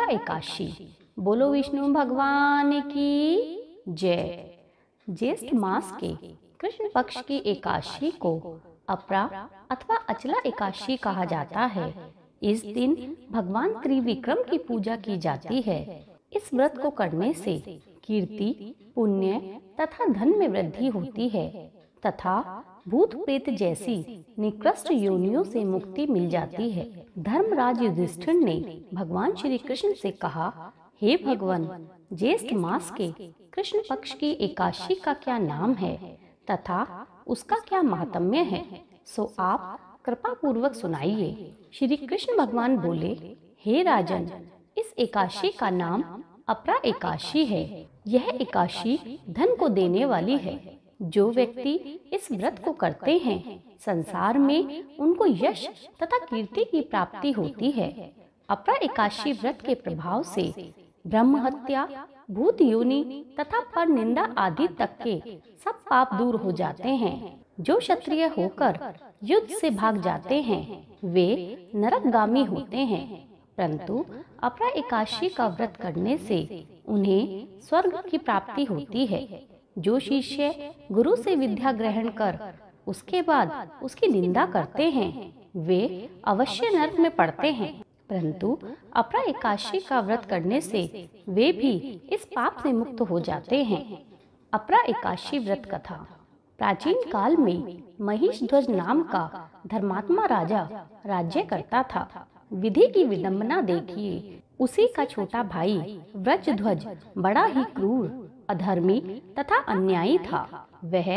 एकादशी। बोलो विष्णु भगवान की जय। ज्येष्ठ मास के कृष्ण पक्ष की एकादशी को अपरा अथवा अचला एकादशी कहा जाता है। इस दिन भगवान त्रिविक्रम की पूजा की जाती है। इस व्रत को करने से कीर्ति, पुण्य तथा धन में वृद्धि होती है तथा भूत प्रेत जैसी निकृष्ट योनियों से मुक्ति मिल जाती है। धर्मराज युधिष्ठिर ने भगवान श्री कृष्ण से कहा, हे भगवान, ज्येष्ठ मास के कृष्ण पक्ष की एकादशी का क्या नाम है तथा उसका क्या महात्म्य है, सो आप कृपा पूर्वक सुनाइए। श्री कृष्ण भगवान बोले, हे राजन, इस एकादशी का नाम अपरा एकादशी है। यह एकादशी धन को देने वाली है। जो व्यक्ति इस व्रत को करते हैं, संसार में उनको यश तथा कीर्ति की प्राप्ति होती है। अपरा एकादशी व्रत के प्रभाव से ब्रह्म हत्या, भूत योनि तथा पर निंदा आदि तक के सब पाप दूर हो जाते हैं। जो क्षत्रिय होकर युद्ध से भाग जाते हैं, वे नरकगामी होते हैं, परंतु अपरा एकादशी का व्रत करने से उन्हें स्वर्ग की प्राप्ति होती है। जो शिष्य गुरु से विद्या ग्रहण कर उसके बाद उसकी निंदा करते हैं, वे अवश्य नरक में पड़ते हैं, परंतु अपरा एकादशी का व्रत करने से वे भी इस पाप से मुक्त हो जाते हैं। अपरा एकादशी व्रत कथा। प्राचीन काल में महिषध्वज नाम का धर्मात्मा राजा राज्य करता था। विधि की विडंबना देखिए। उसी का छोटा भाई व्रजध्वज बड़ा ही क्रूर, अधर्मी तथा अन्यायी था। वह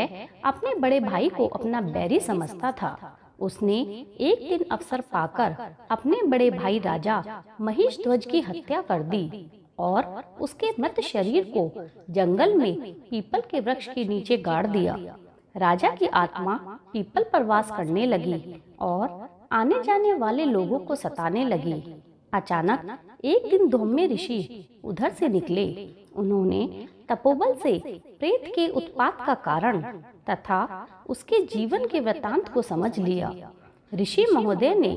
अपने बड़े भाई को अपना बैरी समझता था। उसने एक दिन अवसर पाकर अपने बड़े भाई राजा महिषध्वज की हत्या कर दी और उसके मृत शरीर को जंगल में पीपल के वृक्ष के नीचे गाड़ दिया। राजा की आत्मा पीपल पर वास करने लगी और आने जाने वाले लोगों को सताने लगी। अचानक एक दिन धौम्य ऋषि उधर से निकले। उन्होंने तपोबल से प्रेत के उत्पात का कारण तथा उसके जीवन के वृतांत को समझ लिया। ऋषि महोदय ने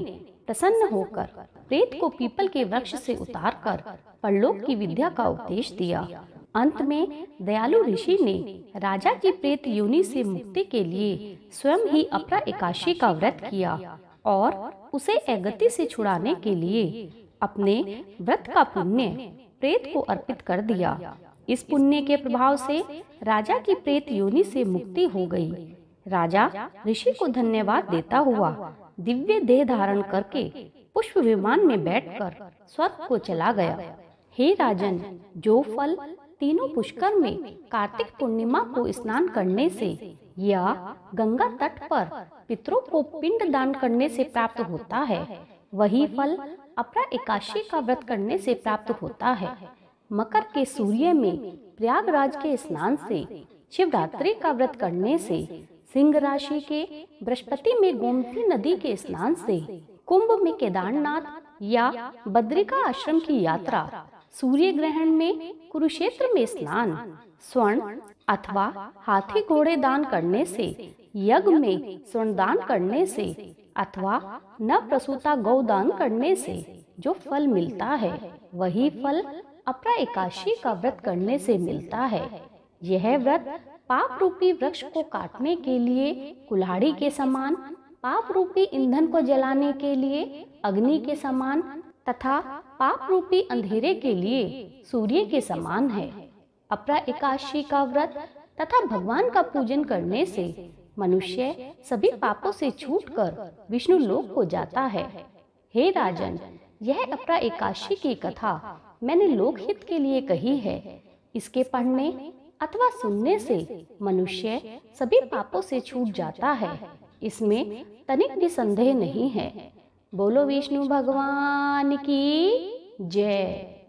प्रसन्न होकर प्रेत को पीपल के वृक्ष से उतारकर परलोक की विद्या का उपदेश दिया। अंत में दयालु ऋषि ने राजा की प्रेत योनि से मुक्ति के लिए स्वयं ही अपरा एकादशी का व्रत किया और उसे अगति से छुड़ाने के लिए अपने व्रत का पुण्य प्रेत को अर्पित कर दिया। इस पुण्य के प्रभाव से राजा की प्रेत योनि से मुक्ति हो गई। राजा ऋषि को धन्यवाद देता हुआ दिव्य देह धारण करके पुष्प विमान में बैठकर स्वर्ग को चला गया। हे राजन, जो फल तीनों पुष्कर में कार्तिक पूर्णिमा को स्नान करने से या गंगा तट पर पितरों को पिंड दान करने से प्राप्त होता है, वही फल अपरा एकादशी का व्रत करने से प्राप्त होता है। मकर के सूर्य में प्रयागराज के स्नान से, शिवरात्रि का व्रत करने से, सिंह राशि के बृहस्पति में गोमती नदी के स्नान से, कुंभ में केदारनाथ या बद्रिका आश्रम की यात्रा, सूर्य ग्रहण में कुरुक्षेत्र में स्नान, स्वर्ण अथवा हाथी घोड़े दान करने से, यज्ञ में स्वर्ण दान करने से अथवा नवप्रसूता गौ दान करने से जो फल मिलता है, वही फल अपरा एकादशी का व्रत करने से मिलता है। यह व्रत पाप रूपी वृक्ष को काटने के लिए कुल्हाड़ी के समान, पाप रूपी ईंधन को जलाने के लिए अग्नि के समान तथा पाप रूपी अंधेरे के लिए सूर्य के समान है। अपरा एकादशी का व्रत तथा भगवान का पूजन करने से मनुष्य सभी पापों से छूटकर विष्णु लोक को जाता है। हे राजन, यह अपरा एकादशी की कथा मैंने लोकहित के लिए कही है। इसके पढ़ने अथवा सुनने से मनुष्य सभी पापों से छूट जाता है। इसमें तनिक भी संदेह नहीं है। बोलो विष्णु भगवान की जय।